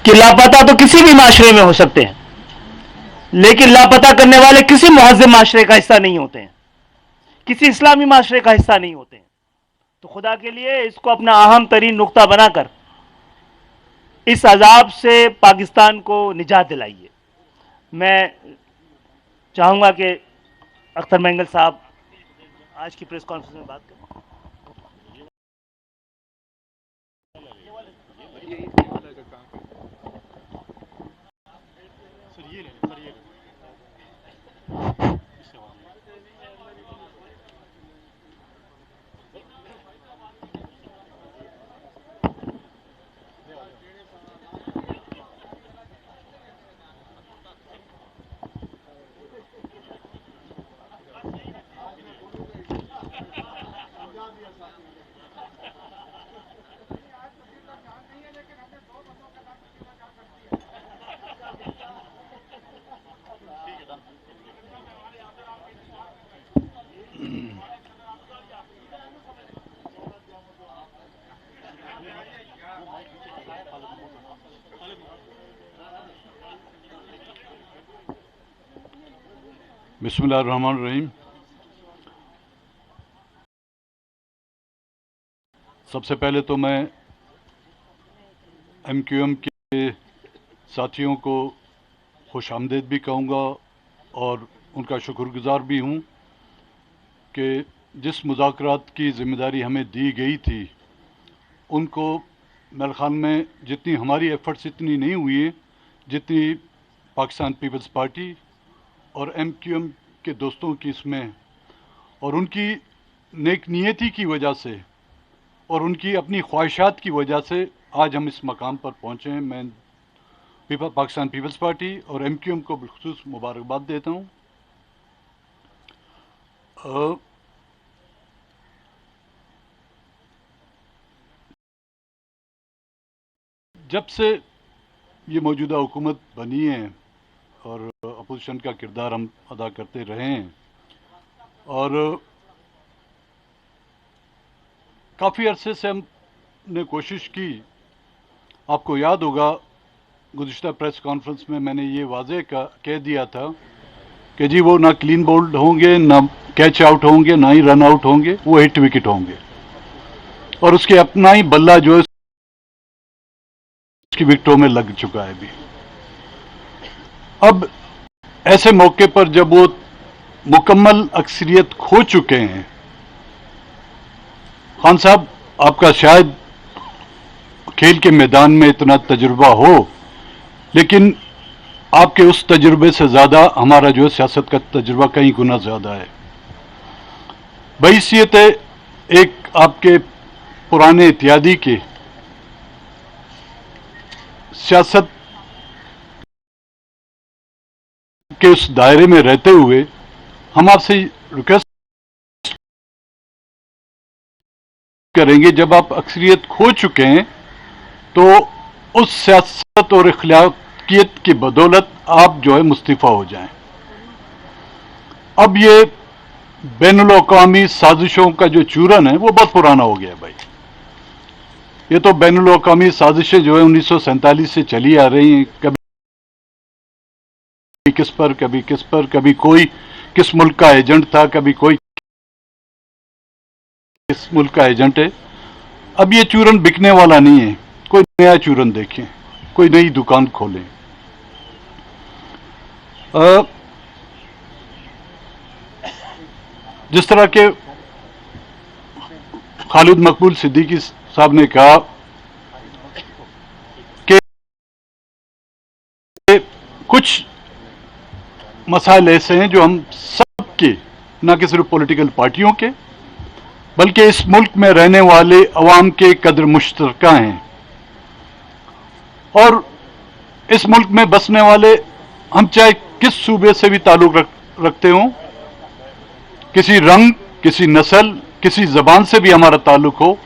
کہ لاپتہ تو کسی بھی معاشرے میں ہو سکتے ہیں، لیکن لاپتہ کرنے والے کسی مہذب معاشرے کا حصہ نہیں ہوتے ہیں، کسی اسلامی معاشرے کا حصہ نہیں ہوتے ہیں. تو خدا کے لیے اس کو اپنا اہم ترین نقطہ بنا کر اس عذاب سے پاکستان کو نجات دلائیے. میں چاہوں گا کہ اختر مینگل صاحب آج کی پریس کانفرنس میں بات کریں. بسم اللہ الرحمن الرحیم. سب سے پہلے تو میں ایم کیو ایم کے ساتھیوں کو خوش آمدید بھی کہوں گا اور ان کا شکر گزار بھی ہوں کہ جس مذاکرات کی ذمہ داری ہمیں دی گئی تھی ان کو میرے خیال میں جتنی ہماری ایفرٹس اتنی نہیں ہوئی ہیں جتنی پاکستان پیپلز پارٹی اور ایم کیو ایم کے دوستوں کی اس میں، اور ان کی نیک نیتی کی وجہ سے اور ان کی اپنی خواہشات کی وجہ سے آج ہم اس مقام پر پہنچے ہیں. میں پاکستان پیپلز پارٹی اور ایم کیو ایم کو بالخصوص مبارکباد دیتا ہوں. جب سے یہ موجودہ حکومت بنی ہے اور اپوزیشن کا کردار ہم ادا کرتے رہے ہیں اور کافی عرصے سے ہم نے کوشش کی. آپ کو یاد ہوگا گزشتہ پریس کانفرنس میں میں نے یہ واضح کہہ دیا تھا کہ جی وہ نہ کلین بولڈ ہوں گے، نہ کیچ آؤٹ ہوں گے، نہ ہی رن آؤٹ ہوں گے، وہ ہٹ وکٹ ہوں گے اور اس کے اپنا ہی بلہ جو ہے اس کی وکٹوں میں لگ چکا ہے بھی. اب ऐसे मौके पर जब वो मुकम्मल अक्सरियत खो चुके हैं, खान साहब आपका शायद खेल के मैदान में इतना तजुर्बा हो, लेकिन आपके उस तजुर्बे से ज़्यादा हमारा जो है सियासत का तजुर्बा कई गुना ज़्यादा है। बहैसियत एक आपके पुराने इत्यादी के सियासत के उस दायरे में रहते हुए हम आपसे रिक्वेस्ट करेंगे, जब आप अक्सरियत खो चुके हैं तो उस सियासत और इखलाकियत की बदौलत आप जो है मुस्तीफा हो जाएं। अब ये बैनुल अक़वामी साजिशों का जो चूरन है वो बहुत पुराना हो गया है भाई। ये तो बैनुल अक़वामी साजिशें जो है 1947 से चली आ रही हैं, कभी किस पर, कभी किस पर, कभी कोई किस मुल्क का एजेंट था, कभी कोई किस मुल्क का एजेंट है। अब ये चूरन बिकने वाला नहीं है, कोई नया चूरन देखें, कोई नई दुकान खोलें। जिस तरह के खालिद मकबूल सिद्दीकी साहब ने कहा कि कुछ मसाइल ऐसे हैं जो हम सबके, न कि सिर्फ पॉलिटिकल पार्टियों के बल्कि इस मुल्क में रहने वाले अवाम के कदर मुश्तरका हैं, और इस मुल्क में बसने वाले हम चाहे किस सूबे से भी ताल्लुक रखते हों, किसी रंग, किसी नस्ल, किसी जबान से भी हमारा ताल्लुक हो,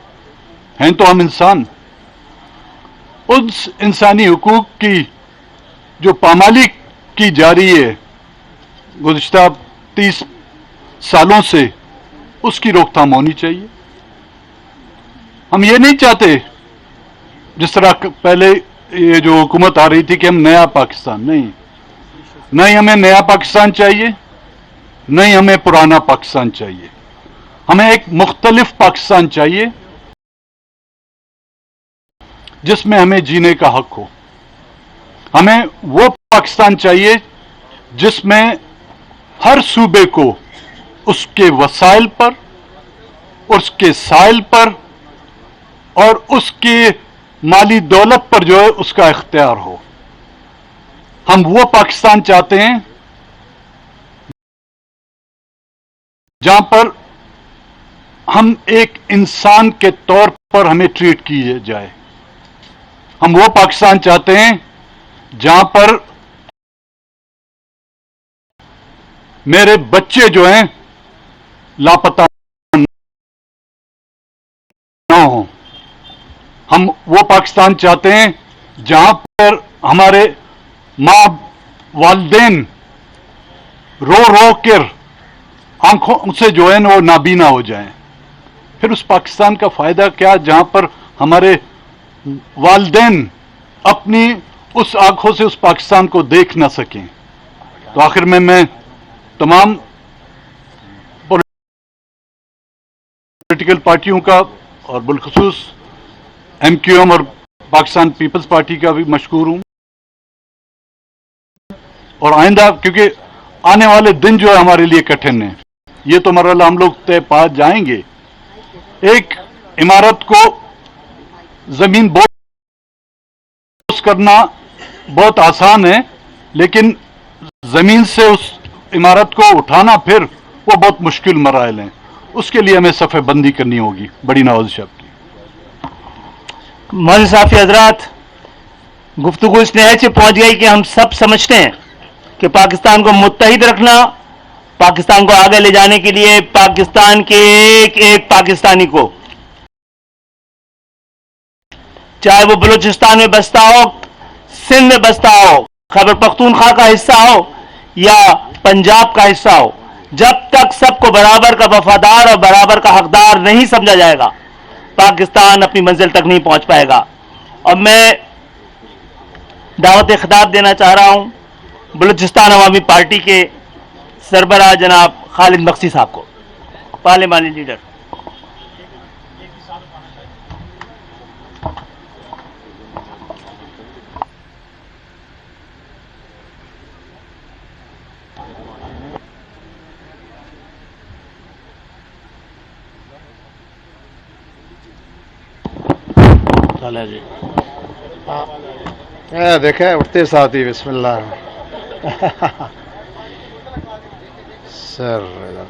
हैं तो हम इंसान। उस इंसानी हुकूक की जो पामाली की जा रही है गुज़िश्ता 30 सालों से, उसकी रोकथाम होनी चाहिए। हम ये नहीं चाहते जिस तरह पहले ये जो हुकूमत आ रही थी कि हम नया पाकिस्तान, नहीं हमें नया पाकिस्तान चाहिए, नहीं हमें पुराना पाकिस्तान चाहिए। हमें एक मुख्तलिफ पाकिस्तान चाहिए जिसमें हमें जीने का हक हो। हमें वो पाकिस्तान चाहिए जिसमें हर सूबे को उसके वसाइल पर, उसके साइल पर और उसके माली दौलत पर जो है उसका इख्तियार हो। हम वो पाकिस्तान चाहते हैं जहां पर हम एक इंसान के तौर पर हमें ट्रीट किया जाए। हम वो पाकिस्तान चाहते हैं जहां पर मेरे बच्चे जो हैं लापता ना हो। हम वो पाकिस्तान चाहते हैं जहां पर हमारे माँ वालिदैन रो रो कर आंखों से जो है ना वो नाबीना हो जाएं। फिर उस पाकिस्तान का फायदा क्या जहां पर हमारे वालिदैन अपनी उस आंखों से उस पाकिस्तान को देख ना सकें। तो आखिर में मैं तमाम पॉलिटिकल पार्टियों का और बिलखुसूस MQM और पाकिस्तान पीपल्स पार्टी का भी मशकूर हूं। और आइंदा, क्योंकि आने वाले दिन जो है हमारे लिए कठिन है, ये तो मरहला हम लोग तय पा जाएंगे। एक इमारत को जमीन बोझ करना बहुत आसान है, लेकिन जमीन से उस इमारत को उठाना फिर वो बहुत मुश्किल मराइल हैं। उसके लिए हमें सफ़े बंदी करनी होगी। बड़ी नवाज़िश आपकी। मौलाना साफ़ी हजरात, गुफ्तगू इस नहज से पहुंच गई कि हम सब समझते हैं कि पाकिस्तान को मुत्तहिद रखना, पाकिस्तान को आगे ले जाने के लिए पाकिस्तान के एक एक पाकिस्तानी को, चाहे वो बलूचिस्तान में बसता हो, सिंध में बसता हो, खैबर पख्तूनख्वा का हिस्सा हो या पंजाब का हिस्सा हो, जब तक सबको बराबर का वफादार और बराबर का हकदार नहीं समझा जाएगा, पाकिस्तान अपनी मंजिल तक नहीं पहुंच पाएगा। और मैं दावत खिताब देना चाह रहा हूं बलूचिस्तान अवामी पार्टी के सरबराह जनाब खालिद मक्सी साहब को, पार्लिमानी लीडर। हाल है जी? देखे उठते साथ ही बिस्मिल्लाह। सर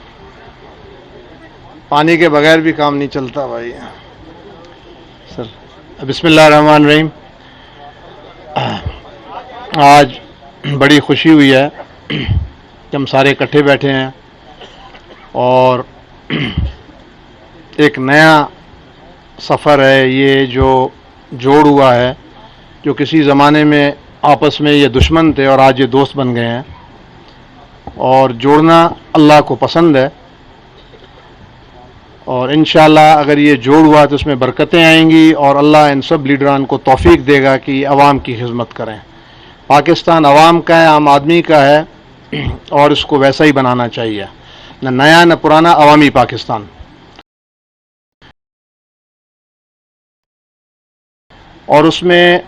पानी के बगैर भी काम नहीं चलता भाई। सर बिस्मिल्लाह रहमान रहीम। आज बड़ी खुशी हुई है कि हम सारे इकट्ठे बैठे हैं और एक नया सफ़र है ये जो जोड़ हुआ है, जो किसी ज़माने में आपस में ये दुश्मन थे और आज ये दोस्त बन गए हैं। और जोड़ना अल्लाह को पसंद है और इंशाअल्लाह अगर ये जोड़ हुआ तो उसमें बरकतें आएंगी और अल्लाह इन सब लीडरान को तौफीक देगा कि अवाम की खिदमत करें। पाकिस्तान अवाम का है, आम आदमी का है और इसको वैसा ही बनाना चाहिए, न नया न पुराना, अवामी पाकिस्तान। और उसमें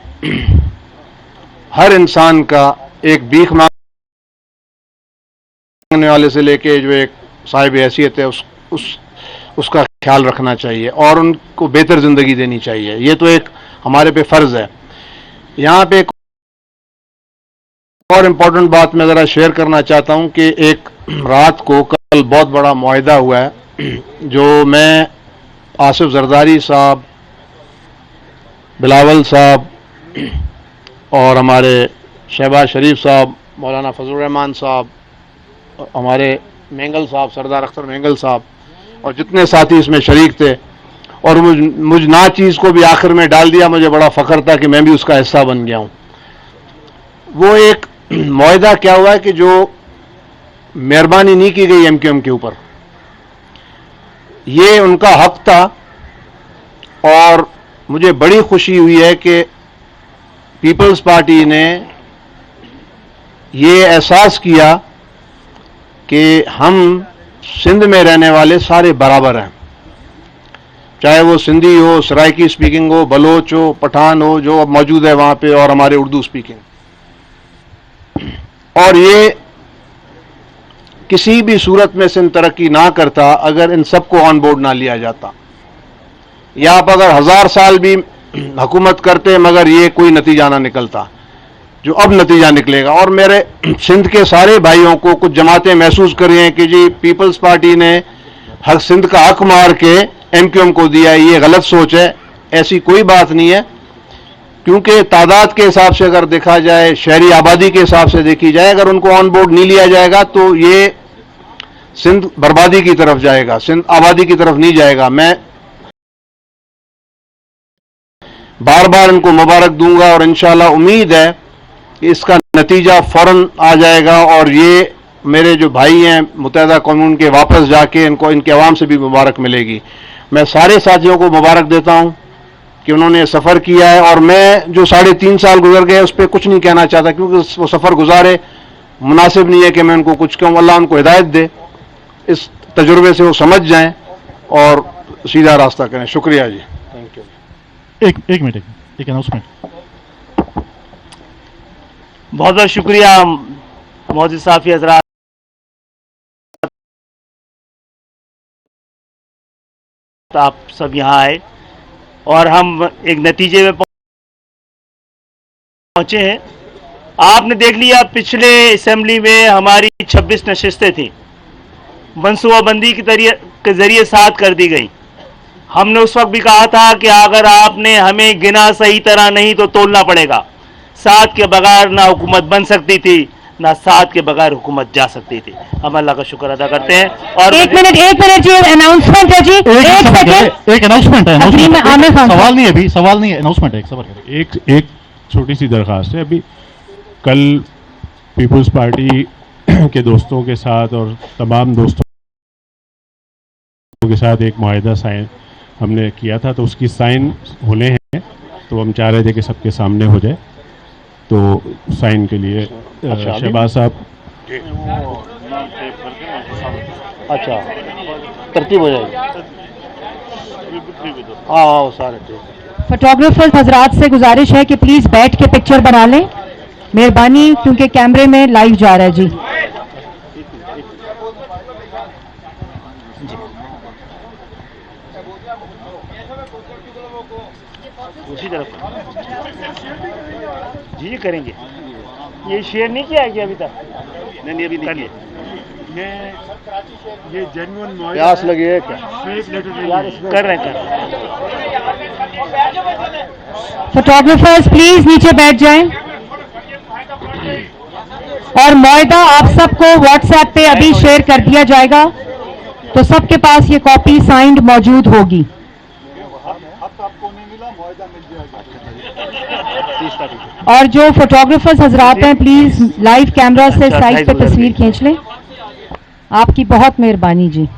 हर इंसान का एक भीख मांगने वाले से लेके जो एक साहिब हैसियत है उसका ख्याल रखना चाहिए और उनको बेहतर ज़िंदगी देनी चाहिए। ये तो एक हमारे पे फ़र्ज़ है। यहाँ पे एक और इम्पोर्टेंट बात मैं ज़रा शेयर करना चाहता हूँ कि एक रात को कल बहुत बड़ा मुआहिदा हुआ है जो मैं, आसिफ जरदारी साहब, बिलावल साहब और हमारे शहबाज शरीफ साहब, मौलाना फजल रहमान साहब, हमारे मेंगल साहब, सरदार अख्तर मेंगल साहब और जितने साथी इसमें शरीक थे, और मुझ ना चीज़ को भी आखिर में डाल दिया। मुझे बड़ा फ़ख्र था कि मैं भी उसका हिस्सा बन गया हूँ। वो एक मुआहिदा क्या हुआ है कि जो मेहरबानी नहीं की गई MQM के ऊपर, ये उनका हक था और मुझे बड़ी खुशी हुई है कि पीपल्स पार्टी ने ये एहसास किया कि हम सिंध में रहने वाले सारे बराबर हैं, चाहे वो सिंधी हो, सराइकी स्पीकिंग हो, बलोच हो, पठान हो, जो अब मौजूद है वहाँ पे, और हमारे उर्दू स्पीकिंग। और ये किसी भी सूरत में सिंध तरक्की ना करता अगर इन सबको ऑन बोर्ड ना लिया जाता। या आप अगर 1000 साल भी हुकूमत करते मगर ये कोई नतीजा ना निकलता जो अब नतीजा निकलेगा। और मेरे सिंध के सारे भाइयों को कुछ जमातें महसूस कर रही हैं कि जी पीपल्स पार्टी ने हक सिंध का हक मार के MQM को दिया, ये गलत सोच है। ऐसी कोई बात नहीं है, क्योंकि तादाद के हिसाब से अगर देखा जाए, शहरी आबादी के हिसाब से देखी जाए, अगर उनको ऑन बोर्ड नहीं लिया जाएगा तो ये सिंध बर्बादी की तरफ जाएगा, सिंध आबादी की तरफ नहीं जाएगा। मैं बार बार इनको मुबारक दूंगा और इंशाअल्लाह उम्मीद है कि इसका नतीजा फौरन आ जाएगा और ये मेरे जो भाई हैं मुत्तहिदा कौम के वापस जाके इनको, इनके अवाम से भी मुबारक मिलेगी। मैं सारे साथियों को मुबारक देता हूं कि उन्होंने सफ़र किया है और मैं जो 3.5 साल गुजर गए उस पर कुछ नहीं कहना चाहता, क्योंकि वो सफ़र गुजारे, मुनासिब नहीं है कि मैं उनको कुछ कहूँ। अल्लाह उनको हिदायत दे, इस तजुर्बे से वो समझ जाएं और सीधा रास्ता करें। शुक्रिया जी, थैंक यू। एक मिनट, एक अनाउंसमेंट। बहुत बहुत शुक्रिया मोहसिन साफ़ी हज़रात, आप सब यहाँ आए और हम एक नतीजे में पहुंचे हैं। आपने देख लिया पिछले असेंबली में हमारी 26 नशिस्तें थी, मनसूबाबंदी के जरिए 7 कर दी गई। हमने उस वक्त भी कहा था कि अगर आपने हमें गिना सही तरह नहीं तो तोलना पड़ेगा। 7 के बगैर ना हुकूमत बन सकती थी, ना 7 के बगैर हुकूमत जा सकती थी। हम अल्लाह का शुक्र अदा करते हैं। और एक मिनट जी, अनाउंसमेंट है जी, एक सेकंड। एक अनाउंसमेंट है, आमिर खान सवाल नहीं है अभी, सवाल नहीं है, अनाउंसमेंट है। सबर करें। एक छोटी सी दरख्वास्त है। अभी कल पीपल्स पार्टी के दोस्तों के साथ और तमाम दोस्तों के साथ एक मुआहिदा साइन हमने किया था, तो उसकी साइन होने हैं, तो हम चाह रहे थे कि सबके सामने हो जाए। तो साइन के लिए शहबाज साहब। अच्छा, तरतीब हो जाएगी। हाँ सारे ठीक। फोटोग्राफर्स हजरात से गुजारिश है कि प्लीज बैठ के पिक्चर बना लें, मेहरबानी, क्योंकि कैमरे में लाइव जा रहा है जी। तरफ। जी करेंगे। ये शेयर नहीं किया है कि अभी तक? नहीं अभी नहीं किया। ये जेन्युइन प्यास लगी है क्या? कर रहे हैं। फोटोग्राफर्स प्लीज नीचे बैठ जाएं। और मुआहदा आप सबको व्हाट्सएप पे अभी शेयर कर दिया जाएगा, तो सबके पास ये कॉपी साइंड मौजूद होगी। और जो फोटोग्राफर्स हजरात हैं प्लीज लाइव कैमरा से साइड पे तस्वीर खींच लें। आपकी बहुत मेहरबानी जी।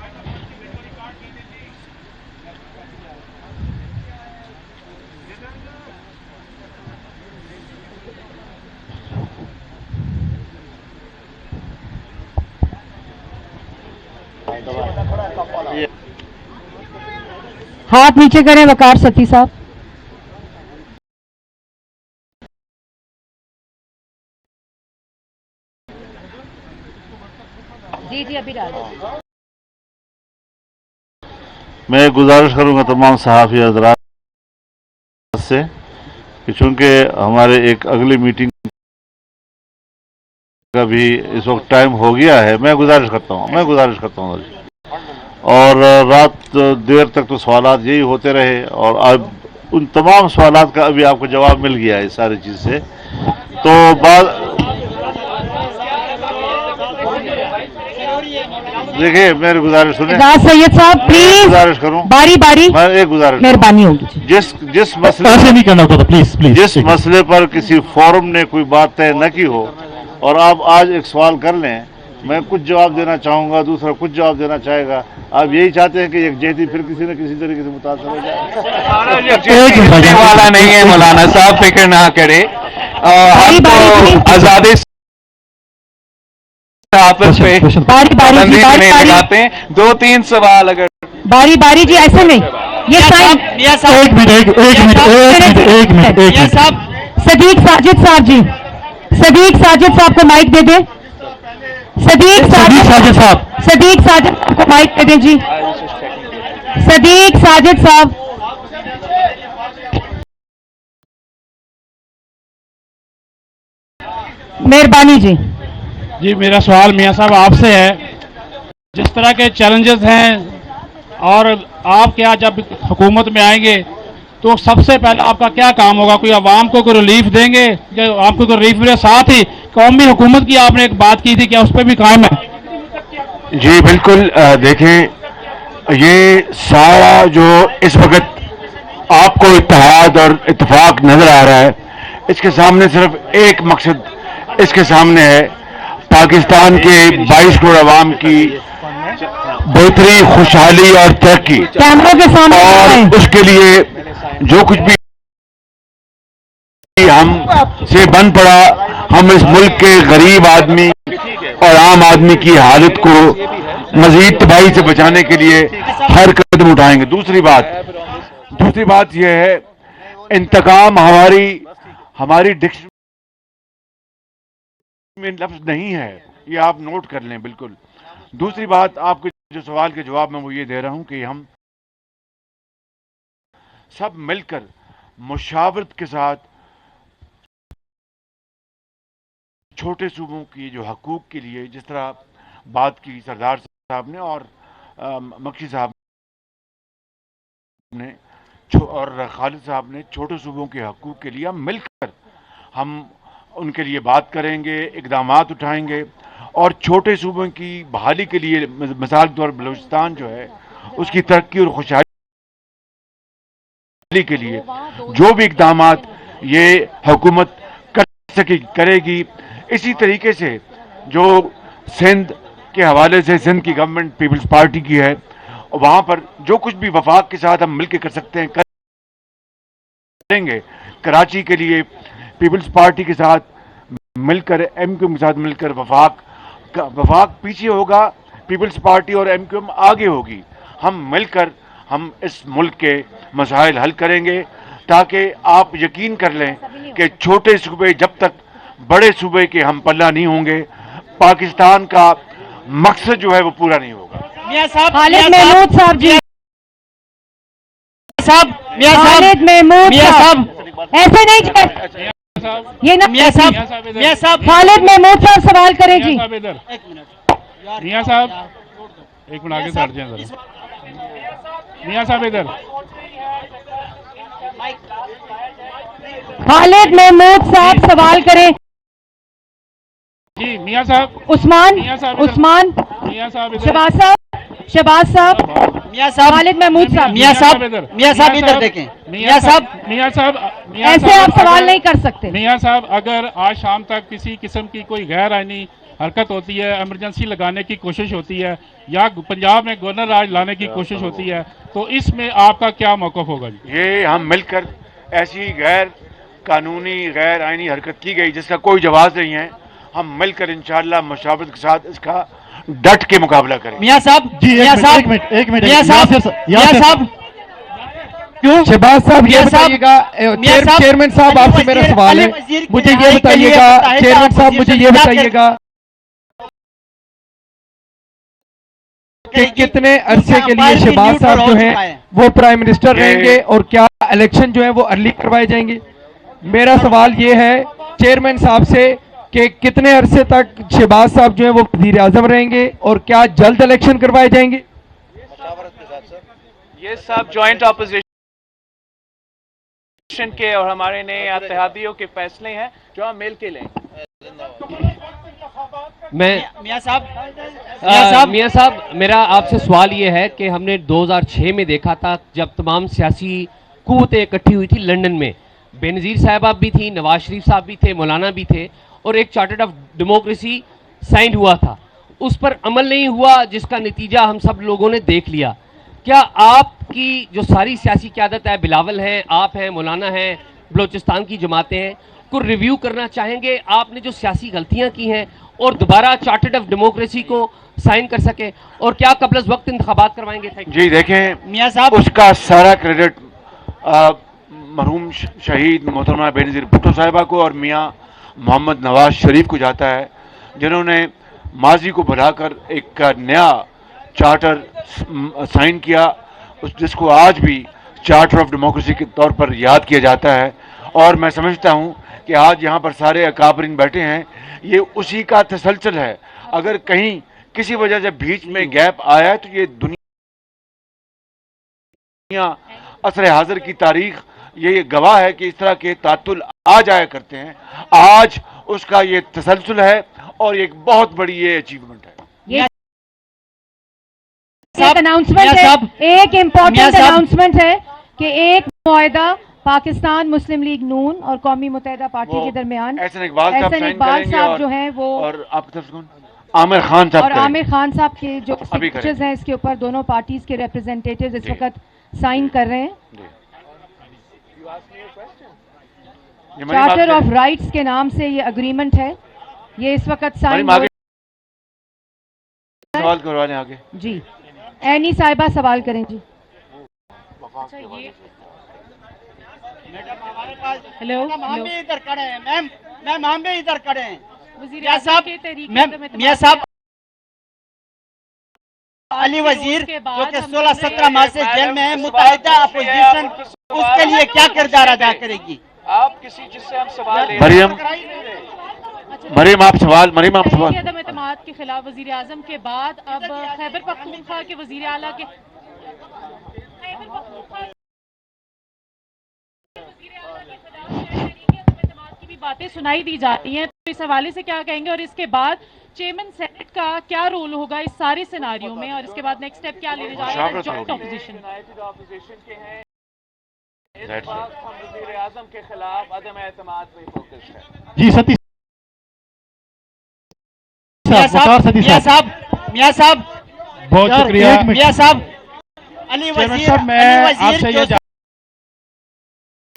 हाथ नीचे करें वकार सती साहब। जी जी अभी डाल दो। मैं गुजारिश करूंगा तमाम सहाफ़ी हज़रात से कि चूंकि हमारे एक अगली मीटिंग का भी इस वक्त टाइम हो गया है, मैं गुजारिश करता हूँ और रात देर तक तो सवालात यही होते रहे और अब उन तमाम सवालात का अभी आपको जवाब मिल गया है इस सारी चीज़ से। तो देखिए मेरी गुजारिश सुने। सैयद साहब प्लीज गुजारिश करूं, बारी बारी मैं एक गुजारिश मेहरबानी होगी। जिस मसले ऐसे नहीं करना होता, प्लीज प्लीज। जिस मसले पर किसी फोरम ने कोई बात तय न की हो और आप आज एक सवाल कर लें, मैं कुछ जवाब देना चाहूंगा, दूसरा कुछ जवाब देना चाहेगा। आप यही चाहते हैं कि यकजहती फिर किसी न किसी तरीके से मुतासर हो जाए। वाला नहीं है मौलाना साहब, फिक्र ना करे। हम तो आजादी आपस पे नहीं लगाते हैं। 2-3 सवाल अगर बारी बारी जी ऐसे नहीं। ये एक मिनट सदीक साजिद साहब जी, सदीक साजिद साहब को माइक दे दें। सदीक साजिद साहब को माइक दे दें जी। सदीक साजिद साहब। मेहरबानी जी। जी मेरा सवाल मियां साहब आपसे है, जिस तरह के चैलेंजेस हैं और आप क्या जब हुकूमत में आएंगे तो सबसे पहले आपका क्या काम होगा? कोई आवाम को कोई रिलीफ देंगे? जो आपको कोई रिलीफ मिले, साथ ही कौमी हुकूमत की आपने एक बात की थी, क्या उस पर भी कायम है? जी बिल्कुल। देखें ये सारा जो इस वक्त आपको इत्तेहाद और इत्तेफाक नजर आ रहा है, इसके सामने सिर्फ एक मकसद इसके सामने है, पाकिस्तान के 22 करोड़ आवाम की बेहतरी, खुशहाली और तरक्की। कैमरों के सामने और उसके लिए जो कुछ भी हम से बन पड़ा, हम इस मुल्क के गरीब आदमी और आम आदमी की हालत को मजीद तबाही से बचाने के लिए हर कदम उठाएंगे। दूसरी बात यह है, इंतकाम हमारी डिक्शनरी में लफ्ज नहीं है, ये आप नोट कर लें बिल्कुल। दूसरी बात, आपके जो सवाल के जवाब में वो ये दे रहा हूं कि हम सब मिलकर मुशावरत के साथ छोटे सूबों की जो हकूक के लिए, जिस तरह बात की सरदार साहब ने और मक्खी साहब ने और खालिद साहब ने, छोटे सूबों के हकूक के लिए हम मिलकर हम उनके लिए बात करेंगे, इक़दामात उठाएंगे और छोटे सूबों की बहाली के लिए, मिसाल के तौर पर बलूचिस्तान जो है उसकी तरक्की और खुशहाली के लिए जो भी इक़दामात ये हुकूमत करेगी। इसी तरीके से जो सिंध के हवाले से, सिंध की गवर्नमेंट पीपल्स पार्टी की है, वहां पर जो कुछ भी वफाक के साथ हम मिलकर कर सकते हैं करेंगे। कराची के लिए पीपल्स पार्टी के साथ मिलकर, एमक्यूएम के साथ मिलकर वफाक पीछे होगा, पीपल्स पार्टी और एमक्यूएम आगे होगी। हम मिलकर हम इस मुल्क के मसाइल हल करेंगे, ताकि आप यकीन कर लें कि छोटे सूबे जब तक बड़े सूबे के हम पल्ला नहीं होंगे, पाकिस्तान का मकसद जो है वो पूरा नहीं होगा। खालिद महमूद साहब जी, खालिद महमूद साहब ऐसे नहीं ये ना मियां साहब खालिद महमूद साहब सवाल करें जी। साहब इधर, मियां साहब एक मिनट आगे से हट जाएं जरा। मियां साहब इधर, खालिद महमूद साहब सवाल करें। जी मियां साहब, उस्मान मियां साहब उस्मान मियां साहब इधर, शहबाज साहब मियां साहब, खालिद महमूद साहब मियां साहब इधर देखें। मियां साहब ऐसे आप सवाल नहीं कर सकते। मियां साहब, अगर आज शाम तक किसी किस्म की कोई गैर आईनी हरकत होती है, इमरजेंसी लगाने की कोशिश होती है या पंजाब में गवर्नर राज लाने की कोशिश होती है, तो इसमें आपका क्या मौक़िफ़ होगा जी? ये हम मिलकर ऐसी गैर कानूनी गैर आईनी हरकत की गई जिसका कोई जवाब नहीं है, हम मिलकर इंशाअल्लाह मुशावरत के साथ इसका डट के मुकाबला करें। मियां साहब, जी मियां साहब, एक मिनट मियां साहब, मियां साहब, क्यों? शहबाज साहब, ये मियां साहब, बताइएगा, मियां साहब, चेयरमैन साहब आपसे मेरा सवाल है, मुझे ये बताइएगा, चेयरमैन साहब मुझे ये बताइएगा कि कितने अरसे के लिए शहबाज साहब जो हैं वो प्राइम मिनिस्टर रहेंगे और क्या इलेक्शन जो है वो अर्ली करवाए जाएंगे? मेरा सवाल ये है चेयरमैन साहब से कि कितने अरसे तक शहबाज साहब जो है वो वजीर आजम रहेंगे और क्या जल्द इलेक्शन करवाए जाएंगे? ये सब जॉइंट अपोजिशन के और हमारे नए इत्तेहादियों के फैसले हैं जो हम मिल के लें। मियां साहब, मियां साहब, मेरा आपसे सवाल ये है कि हमने 2006 में देखा था जब तमाम सियासी कुव्वतें इकट्ठी हुई थी लंदन में, बेनज़ीर साहब भी थी, नवाज शरीफ साहब भी थे, मौलाना भी थे, और एक चार्टर ऑफ डेमोक्रेसी साइन हुआ था। उस पर अमल नहीं हुआ जिसका नतीजा हम सब लोगों ने देख लिया। क्या आपकी जो सारी सियासी क़यादत है, बिलावल हैं, आप हैं, मौलाना हैं, बलोचिस्तान की जमातें हैं, को रिव्यू करना चाहेंगे आपने जो सियासी गलतियां की हैं और दोबारा चार्टर्ड ऑफ डेमोक्रेसी को साइन कर सके, और क्या कबल अज़ वक्त इंतखाबात करवाएंगे? जी देखें मियां साहब, उसका सारा क्रेडिट मरहूम शहीद मोहतरमा बेनज़ीर भुट्टो साहिबा को और मियां मोहम्मद नवाज शरीफ को जाता है, जिन्होंने माजी को बुलाकर एक नया चार्टर साइन किया, जिसको आज भी चार्टर ऑफ डेमोक्रेसी के तौर पर याद किया जाता है। और मैं समझता हूं कि आज यहाँ पर सारे अकाबरीन बैठे हैं, ये उसी का तसलसल है। अगर कहीं किसी वजह से बीच में गैप आया है तो ये दुनिया असर हाजिर की तारीख ये गवाह है कि इस तरह के तातुल आ जाया करते हैं। आज उसका ये तसलसल है और एक बहुत बड़ी ये अचीवमेंट है। एक अनाउंसमेंट है, एक इम्पोर्टेंट अनाउंसमेंट है कि एक मुआहदा पाकिस्तान मुस्लिम लीग नून और कौमी मुत्तहिदा पार्टी के दरमियान एहसन इकबाल साहब जो हैं वो और आपकी तरफ से कौन? आमिर खान साहब और आमिर खान साहब के जो सिग्नेचर्स हैं इसके ऊपर दोनों पार्टीज के रिप्रेजेंटेटिव्स इस वक्त साइन कर रहे हैं। चार्टर ऑफ राइट्स के नाम से ये अग्रीमेंट है, ये इस वक्त साइन सवाल करवाने आगे जी। एनी साहिबा सवाल करें जी। हेलो, हम भी इधर खड़े हैं मैम, हम भी इधर खड़े हैं। मियां साहब अली वजीर जो कि 16-17 माह से जेल में है, मुत्तहिदा अपोजिशन उसके लिए क्या किरदार अदा करेगी? आप किसी जिससे हम सवाल ले मरीम आप सवाल अदम एतमाद के खिलाफ वजीर आजम के बाद अब खैबर पख्तूनख्वा के वजीर आला के की भी बातें सुनाई दी जाती हैं, तो इस हवाले से क्या कहेंगे? और इसके बाद चेयरमैन सेनेट का क्या रोल होगा इस सारे सिनारियों में, और इसके बाद नेक्स्ट स्टेप क्या लेने जा रहे हैं जॉइंट ऑपोजिशन के हैं? इस वक्त हम वज़ीर आज़म के खिलाफ अदम एतमाद पे फोकस है। जी सती मियां साहब बहुत शुक्रिया। मियां साहब अली वजीर, मैं आपसे ये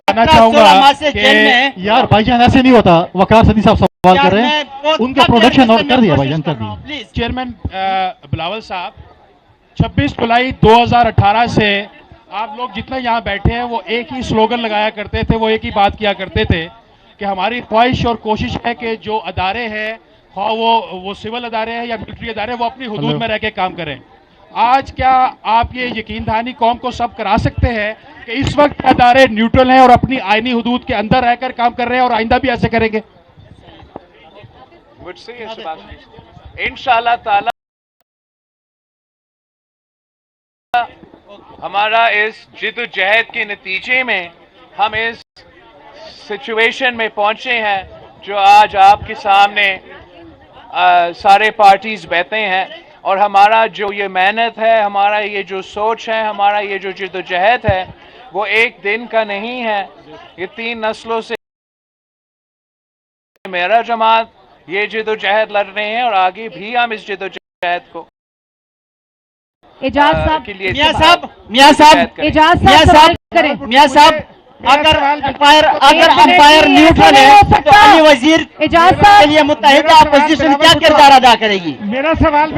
जानना चाहूंगा कि यार भाईजान ऐसे नहीं होता। वकार सदी साहब सवाल कर रहे हैं, उनका प्रोडक्शन और कर दिया भाईजान, कर दिया। चेयरमैन बिलावल साहब, 26 जुलाई 2018 से आप लोग जितने यहाँ बैठे हैं वो एक ही स्लोगन लगाया करते थे, वो एक ही बात किया करते थे कि हमारी ख्वाहिश और कोशिश है कि जो अदारे हैं, हाँ वो सिविल अदारे हैं या मिलिट्री अदारे, वो अपनी हुदूद में रह के काम करें। आज क्या आप ये यकीन दहानी कौम को सब करा सकते हैं कि इस वक्त अदारे न्यूट्रल हैं और अपनी आईनी हदूद के अंदर रहकर काम कर रहे हैं और आइंदा भी ऐसे करेंगे? मुझसे ये सवाल इंशाअल्लाह ताला हमारा इस जिद्दोजहद के नतीजे में हम इस सिचुएशन में पहुंचे हैं जो आज आपके सामने सारे पार्टीज बैठे हैं, और हमारा जो ये मेहनत है, हमारा ये जो सोच है, हमारा ये जो जिद्दोजहद है, वो एक दिन का नहीं है। ये 3 नस्लों से मेरा जमात ये जिद्दोजहद लड़ रहे हैं और आगे भी हम इस जिद्दोजहद को एजाज साहब, के लिए मियां साहब, मियां साहब, अगर अंपायर न्यूट्रल है तो अली वजीर एजाज साहब के लिए मुत्तहिदा अपोजिशन क्या किरदार अदा करेगी? मेरा सवाल